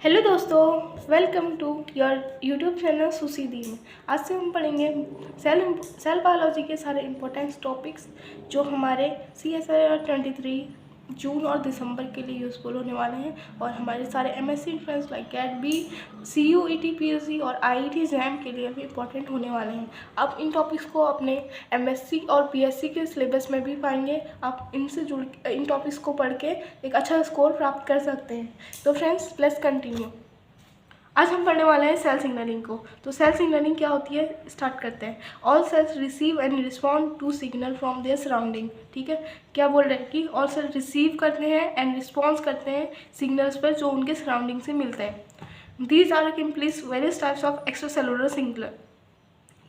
Hello दोस्तों, welcome to your YouTube channel सुसी दी में। आज से हम पढ़ेंगे सेल बायोलॉजी के सारे इम्पोर्टेंट टॉपिक्स जो हमारे CSIR 23 जून और दिसंबर के लिए यूज़फुल होने वाले हैं और हमारे सारे MSc entrance like CAT B, CUET, PSC और IET एग्जाम के लिए भी इम्पोर्टेंट होने वाले हैं। आप इन टॉपिक्स को अपने MSc और PSC के सिलेबस में भी पाएंगे। आप इनसे जुड़ इन टॉपिक्स को पढ़ के एक अच्छा स्कोर प्राप्त कर सकते हैं। तो फ्रेंड्स, लेट्स कंटिन्यू। आज हम पढ़ने वाले हैं सेल सिग्नलिंग को। तो सेल सिग्नलिंग क्या होती है, स्टार्ट करते हैं। All cells receive and respond to signal from their surrounding. ठीक है, क्या बोल रहे हैं कि ऑल सेल रिसीव करते हैं एंड रिस्पॉन्स करते हैं सिग्नल्स पर जो उनके सराउंडिंग से मिलते हैं। These are implies various types of extra cellular signal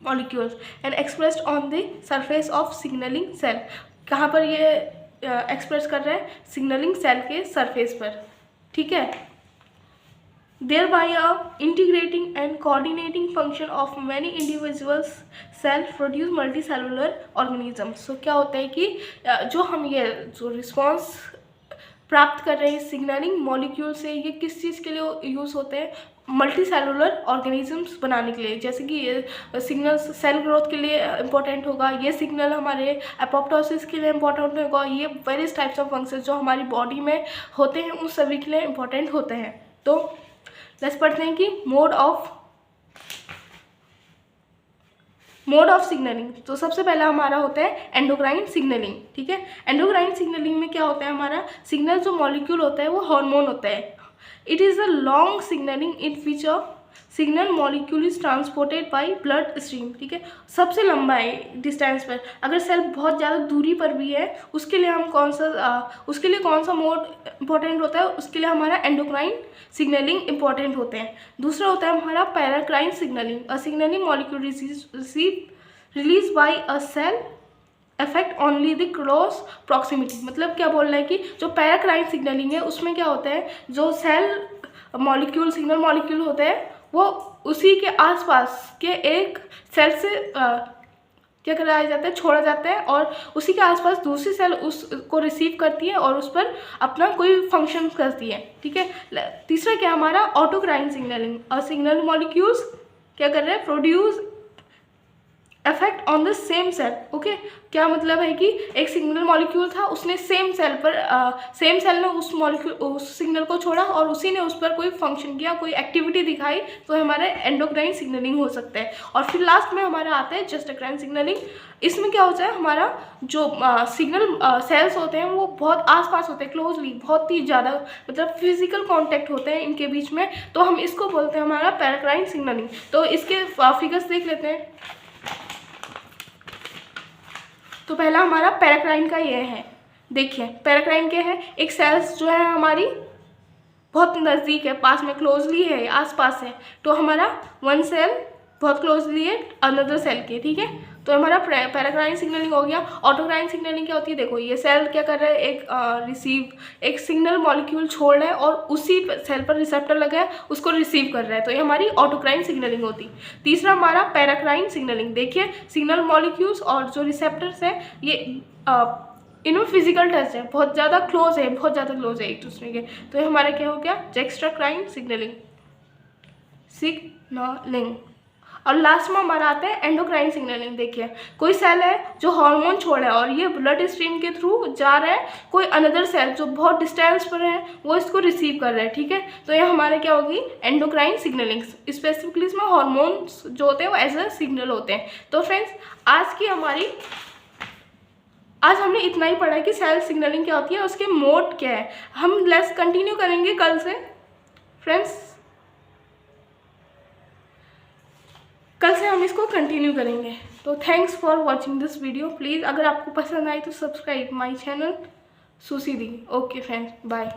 molecules and expressed on the surface of signalling cell. कहाँ पर ये एक्सप्रेस कर रहे हैं? सिग्नलिंग सेल के सरफेस पर। ठीक है, thereby a integrating and coordinating function of many individuals cell produce multicellular organisms। So क्या होता है कि जो हम ये जो रिस्पॉन्स प्राप्त कर रहे हैं सिग्नलिंग मॉलिक्यूल से, ये किस चीज़ के लिए यूज़ होते हैं? मल्टी सेलुलर ऑर्गेनिजम्स बनाने के लिए। जैसे कि ये सिग्नल सेल ग्रोथ के लिए इम्पोर्टेंट होगा, ये सिग्नल हमारे एपोप्टोसिस के लिए इम्पोर्टेंट होगा, ये वेरियस टाइप्स ऑफ फंक्शन जो हमारी बॉडी में होते हैं उन सभी के लिए इम्पोर्टेंट होते हैं। तो लेट्स पढ़ते हैं कि मोड ऑफ सिग्नलिंग। तो सबसे पहला हमारा होता है एंडोक्राइन सिग्नलिंग। ठीक है, एंडोक्राइन सिग्नलिंग में क्या होता है? हमारा सिग्नल जो मॉलिक्यूल होता है वो हार्मोन होता है। It is a long signalling in which a signal molecule is transported by blood stream. ठीक है, सबसे लंबा है डिस्टेंस पर। अगर सेल बहुत ज़्यादा दूरी पर भी है उसके लिए हम कौन सा मोड इंपॉर्टेंट होता है? उसके लिए हमारा एंडोक्राइन सिग्नलिंग इंपॉर्टेंट होते हैं। दूसरा होता है हमारा paracrine signaling. A signaling molecule release by a cell affect only the close proximity. मतलब क्या बोल रहा है कि जो पैराक्राइन सिग्नलिंग है उसमें क्या होता है, जो सेल मॉलिक्यूल सिग्नल मॉलिक्यूल होते हैं वो उसी के आसपास के एक सेल से क्या कराया जाता है, छोड़ा जाता है और उसी के आसपास दूसरी सेल उसको रिसीव करती है और उस पर अपना कोई फंक्शन करती है। ठीक है, तीसरा क्या हमारा ऑटोक्राइन सिग्नलिंग। और सिग्नल मॉलिक्यूल्स क्या कर रहे हैं? Produce effect on the same cell. Okay, क्या मतलब है कि एक सिग्नल मॉलिक्यूल था, उसने सेम सेल ने उस सिग्नल को छोड़ा और उसी ने उस पर कोई फंक्शन किया, कोई एक्टिविटी दिखाई, तो हमारा एंडोक्राइन सिग्नलिंग हो सकता है। और फिर लास्ट में हमारा आता है जस्टोक्राइन सिग्नलिंग। इसमें क्या होता है, हमारा जो सिग्नल सेल्स होते हैं वो बहुत आसपास होते हैं, क्लोजली, बहुत ही ज़्यादा, मतलब फिजिकल कॉन्टैक्ट होते हैं इनके बीच में, तो हम इसको बोलते हैं हमारा पैराक्राइन सिग्नलिंग। तो इसके फिगर्स देख लेते हैं। तो पहला हमारा पैराक्राइन का ये है। देखिए पैराक्राइन क्या है? एक सेल्स जो है हमारी बहुत नज़दीक है, पास में, क्लोजली है, आसपास है, तो हमारा वन सेल बहुत क्लोजली है अनदर सेल के। ठीक है, तो हमारा पैराक्राइन सिग्नलिंग हो गया। ऑटोक्राइन सिग्नलिंग क्या होती है? देखो ये सेल क्या कर रहा है, एक सिग्नल मॉलिक्यूल छोड़ रहा है और उसी सेल पर रिसेप्टर लगा है, उसको रिसीव कर रहा है, तो ये हमारी ऑटोक्राइन सिग्नलिंग होती। तीसरा हमारा पैराक्राइन सिग्नलिंग। देखिए सिग्नल मॉलिक्यूल्स और जो रिसेप्टर्स है ये इनमें फिजिकल टच है, बहुत ज़्यादा क्लोज है एक दूसरे के, तो ये हमारा क्या हो गया? जस्टोक्राइन सिग्नलिंग। और लास्ट में हमारा आता है एंडोक्राइन सिग्नलिंग। देखिए कोई सेल है जो हार्मोन छोड़ रहा है और ये ब्लड स्ट्रीम के थ्रू जा रहा है, कोई अनदर सेल जो बहुत डिस्टेंस पर है वो इसको रिसीव कर रहा है। ठीक है, तो ये हमारे क्या होगी? Endocrine signalling. स्पेसिफिकली इसमें हार्मोन्स जो होते हैं वो एज अ सिग्नल होते हैं। तो फ्रेंड्स, आज हमने इतना ही पढ़ा है कि सेल सिग्नलिंग क्या होती है, उसके मोड क्या है। हम लेट्स कंटिन्यू करेंगे कल से फ्रेंड्स, कल से हम इसको कंटिन्यू करेंगे। तो thanks for watching this video. Please अगर आपको पसंद आए तो सब्सक्राइब माय चैनल सुसी दी। Okay friends, bye.